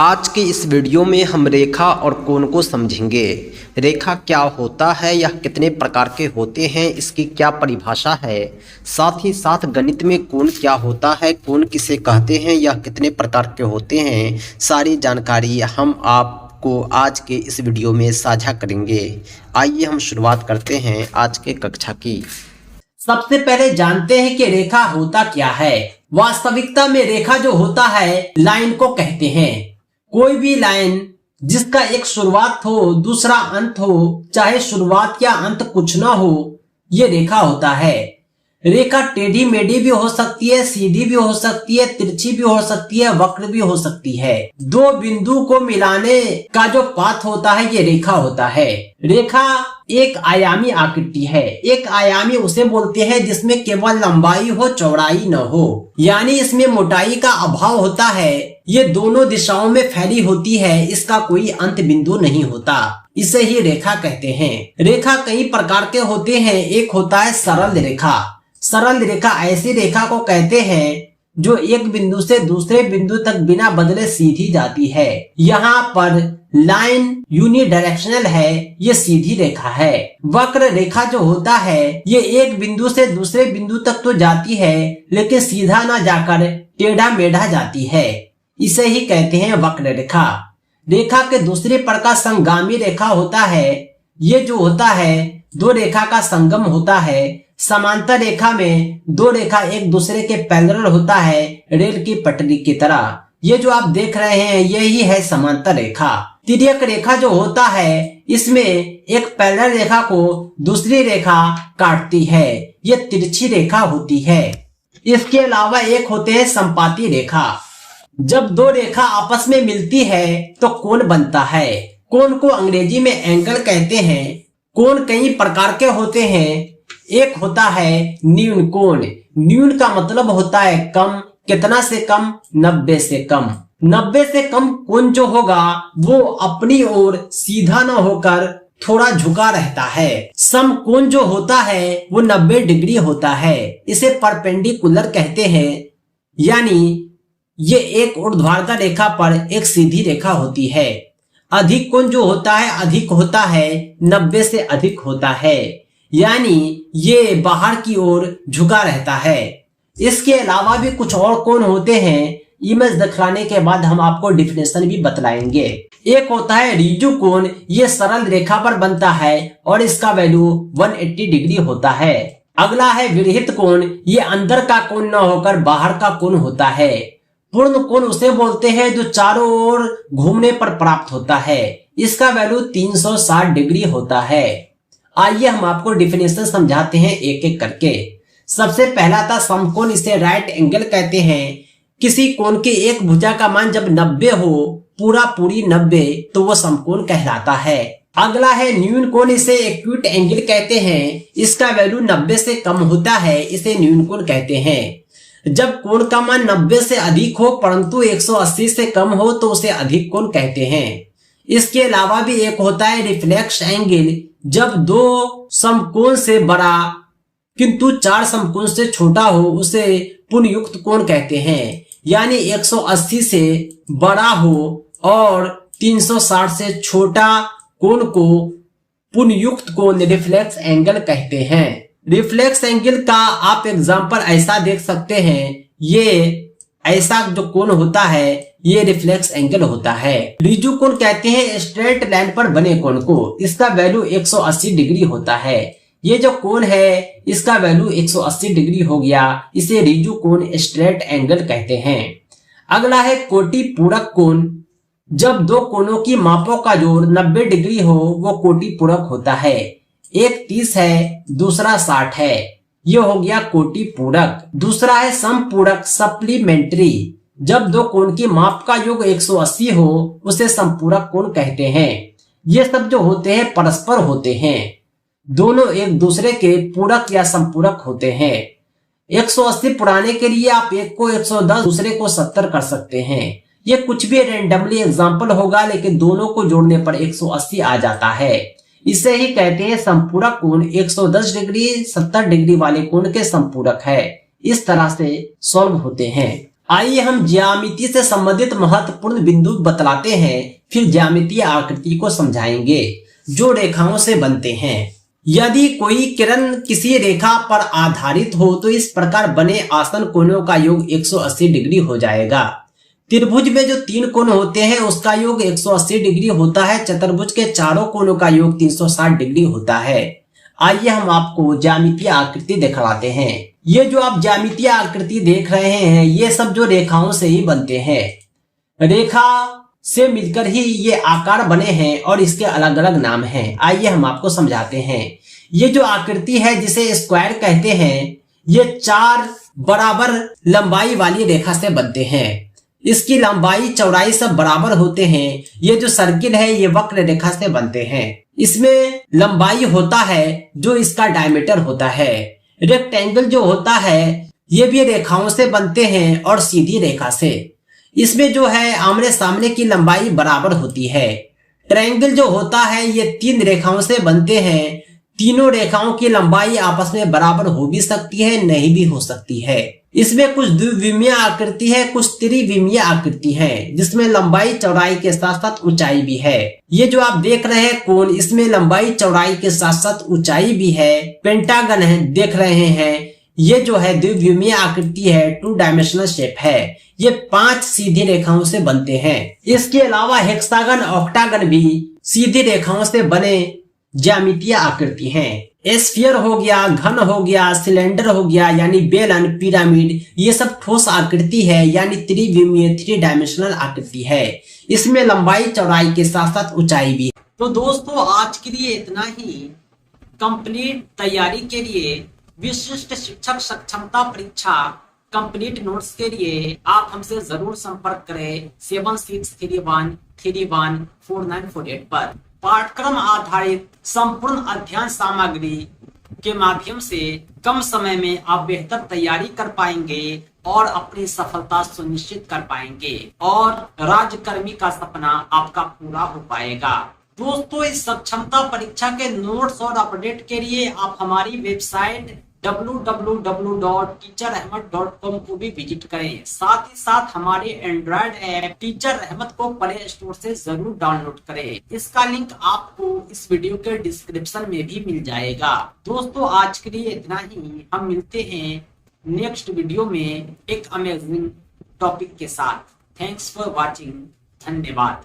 आज के इस वीडियो में हम रेखा और कोण को समझेंगे। रेखा क्या होता है, यह कितने प्रकार के होते हैं, इसकी क्या परिभाषा है, साथ ही साथ गणित में कोण क्या होता है, कोण किसे कहते हैं, यह कितने प्रकार के होते हैं, सारी जानकारी हम आपको आज के इस वीडियो में साझा करेंगे। आइए हम शुरुआत करते हैं आज के कक्षा की। सबसे पहले जानते हैं कि रेखा होता क्या है। वास्तविकता में रेखा जो होता है लाइन को कहते हैं। कोई भी लाइन जिसका एक शुरुआत हो दूसरा अंत हो, चाहे शुरुआत या अंत कुछ ना हो, ये रेखा होता है। रेखा टेढ़ी मेढ़ी भी हो सकती है, सीधी भी हो सकती है, तिरछी भी हो सकती है, वक्र भी हो सकती है। दो बिंदु को मिलाने का जो पाथ होता है ये रेखा होता है। रेखा एक आयामी आकृति है। एक आयामी उसे बोलते हैं जिसमें केवल लंबाई हो, चौड़ाई न हो, यानी इसमें मोटाई का अभाव होता है। ये दोनों दिशाओं में फैली होती है, इसका कोई अंत बिंदु नहीं होता, इसे ही रेखा कहते हैं। रेखा कई प्रकार के होते हैं। एक होता है सरल रेखा। सरल रेखा ऐसी रेखा को कहते हैं जो एक बिंदु से दूसरे बिंदु तक बिना बदले सीधी जाती है। यहाँ पर लाइन यूनिडायरेक्शनल है, ये सीधी रेखा है। वक्र रेखा जो होता है ये एक बिंदु से दूसरे बिंदु तक तो जाती है लेकिन सीधा ना जाकर टेढ़ा मेढ़ा जाती है, इसे ही कहते हैं वक्र रेखा। रेखा के दूसरे प्रकार संगामी रेखा होता है। ये जो होता है दो रेखा का संगम होता है। समांतर रेखा में दो रेखा एक दूसरे के पैरेलल होता है, रेल की पटरी की तरह। ये जो आप देख रहे हैं यही है समांतर रेखा। तिर्यक रेखा जो होता है इसमें एक पैरेलल रेखा को दूसरी रेखा काटती है, ये तिरछी रेखा होती है। इसके अलावा एक होते हैं संपाती रेखा। जब दो रेखा आपस में मिलती है तो कोण बनता है। कोण को अंग्रेजी में एंगल कहते हैं। कोण कई प्रकार के होते हैं। एक होता है न्यून कोण। न्यून का मतलब होता है कम। कितना से कम? 90 से कम। 90 से कम कोण जो होगा वो अपनी ओर सीधा न होकर थोड़ा झुका रहता है। सम कोण जो होता है वो 90 डिग्री होता है, इसे परपेंडिकुलर कहते हैं, यानी ये एक ऊर्ध्वाधर रेखा पर एक सीधी रेखा होती है। अधिक कोण जो होता है अधिक होता है, 90 से अधिक होता है, यानी ये बाहर की ओर झुका रहता है। इसके अलावा भी कुछ और कोण होते हैं। इमेज दिखाने के बाद हम आपको डिफिनेशन भी बतलाएंगे। एक होता है ऋजु कोण। ये सरल रेखा पर बनता है और इसका वैल्यू 180 डिग्री होता है। अगला है विरहित कोण। ये अंदर का कोण न होकर बाहर का कोण होता है। पूर्ण कोण उसे बोलते हैं जो चारों ओर घूमने पर प्राप्त होता है, इसका वैल्यू 360 डिग्री होता है। आइए हम आपको डिफिनेशन समझाते हैं एक एक करके। सबसे पहला था समकोण, इसे राइट एंगल कहते हैं। किसी कोण के एक भुजा का मान जब 90 हो, पूरी 90, तो वो समकोण कहलाता है। अगला है न्यून कोण, इसे एक्यूट एंगल कहते हैं। इसका वैल्यू 90 से कम होता है, इसे न्यून कोण कहते हैं। जब कोण का मान 90 से अधिक हो परंतु 180 से कम हो तो उसे अधिक कोण कहते हैं। इसके अलावा भी एक होता है रिफ्लेक्स एंगल। जब दो समकोण से बड़ा किंतु चार समकोण से छोटा हो उसे पुनयुक्त कोण कहते हैं, यानी 180 से बड़ा हो और 360 से छोटा कोण को पुनयुक्त कोण रिफ्लेक्स एंगल कहते हैं। रिफ्लेक्स एंगल का आप एग्जांपल ऐसा देख सकते हैं, ये ऐसा जो कोण होता है ये रिफ्लेक्स एंगल होता है। ऋजु कोण कहते हैं स्ट्रेट लाइन पर बने कोण को, इसका वैल्यू 180 डिग्री होता है। ये जो कोण है इसका वैल्यू 180 डिग्री हो गया, इसे ऋजु कोण स्ट्रेट एंगल कहते हैं। अगला है कोटि पूरक कोण। जब दो कोणों की मापों का जोड़ 90 डिग्री हो वो कोटि पूरक होता है। एक 30 है, दूसरा 60 है, ये हो गया कोटि पूरक। दूसरा है समपूरक सप्लीमेंट्री। जब दो कोण की माप का योग 180 हो उसे समपूरक कोण कहते हैं। ये सब जो होते हैं परस्पर होते हैं, दोनों एक दूसरे के पूरक या समपूरक होते हैं। 180 पुराने के लिए आप एक को 110 दूसरे को 70 कर सकते हैं। ये कुछ भी रेंडमली एग्जाम्पल होगा लेकिन दोनों को जोड़ने पर 180 आ जाता है। इसे ही कहते हैं संपूरक कोण। 110 डिग्री 70 डिग्री वाले कोण के संपूरक है। इस तरह से सॉल्व होते हैं। आइए हम ज्यामिति से संबंधित महत्वपूर्ण बिंदु बतलाते हैं, फिर ज्यामितीय आकृति को समझाएंगे जो रेखाओं से बनते हैं। यदि कोई किरण किसी रेखा पर आधारित हो तो इस प्रकार बने आसन कोणों का योग 180 डिग्री हो जाएगा। त्रिभुज में जो 3 कोण होते हैं उसका योग 180 डिग्री होता है। चतुर्भुज के चारों कोणों का योग 360 डिग्री होता है। आइए हम आपको ज्यामितीय आकृति दिखलाते हैं। ये जो आप ज्यामितीय आकृति देख रहे हैं ये सब जो रेखाओं से ही बनते हैं। रेखा से मिलकर ही ये आकार बने हैं और इसके अलग अलग नाम हैं। आइए हम आपको समझाते हैं। ये जो आकृति है जिसे स्क्वायर कहते हैं, ये 4 बराबर लंबाई वाली रेखा से बनते हैं। इसकी लंबाई चौड़ाई सब बराबर होते हैं। ये जो सर्किल है ये वक्र रेखा से बनते हैं। इसमें लंबाई होता है जो इसका डायमीटर होता है। रेक्टेंगल जो होता है ये भी रेखाओं से बनते हैं और सीधी रेखा से। इसमें जो है आमने सामने की लंबाई बराबर होती है। ट्रायंगल जो होता है ये 3 रेखाओं से बनते हैं। तीनों रेखाओं की लंबाई आपस में बराबर हो भी सकती है, नहीं भी हो सकती है। इसमें कुछ द्विविमीय आकृति है, कुछ त्रिविमीय आकृति है, जिसमें लंबाई चौड़ाई के साथ साथ ऊंचाई भी है। ये जो आप देख रहे हैं कोण, इसमें लंबाई चौड़ाई के साथ साथ ऊंचाई भी है। पेंटागन है देख रहे हैं, ये जो है द्विविमीय आकृति है, 2 डायमेंशनल शेप है। ये 5 सीधी रेखाओं से बनते हैं। इसके अलावा हेक्सागन, ऑक्टागन भी सीधी रेखाओं से बने ज्यामितीय आकृति हैं। स्फीयर हो गया, घन हो गया, सिलेंडर हो गया यानी बेलन, पिरामिड, ये सब ठोस आकृति है यानी त्रिविमीय 3 डायमेंशनल आकृति है। इसमें लंबाई चौड़ाई के साथ साथ ऊंचाई भी। तो दोस्तों आज के लिए इतना ही। कंप्लीट तैयारी के लिए विशिष्ट शिक्षक सक्षमता परीक्षा कंप्लीट नोट्स के लिए आप हमसे जरूर संपर्क करें 7631314948 पर। पाठ्यक्रम आधारित संपूर्ण अध्ययन सामग्री के माध्यम से कम समय में आप बेहतर तैयारी कर पाएंगे और अपनी सफलता सुनिश्चित कर पाएंगे और राजकर्मी का सपना आपका पूरा हो पाएगा। दोस्तों इस सक्षमता परीक्षा के नोट्स और अपडेट के लिए आप हमारी वेबसाइट www.teacherahmed.com को भी विजिट करें। साथ ही साथ हमारे एंड्रॉयड ऐप टीचर अहमद को प्ले स्टोर से जरूर डाउनलोड करें। इसका लिंक आपको इस वीडियो के डिस्क्रिप्शन में भी मिल जाएगा। दोस्तों आज के लिए इतना ही। हम मिलते हैं नेक्स्ट वीडियो में एक अमेजिंग टॉपिक के साथ। Thanks for watching. धन्यवाद।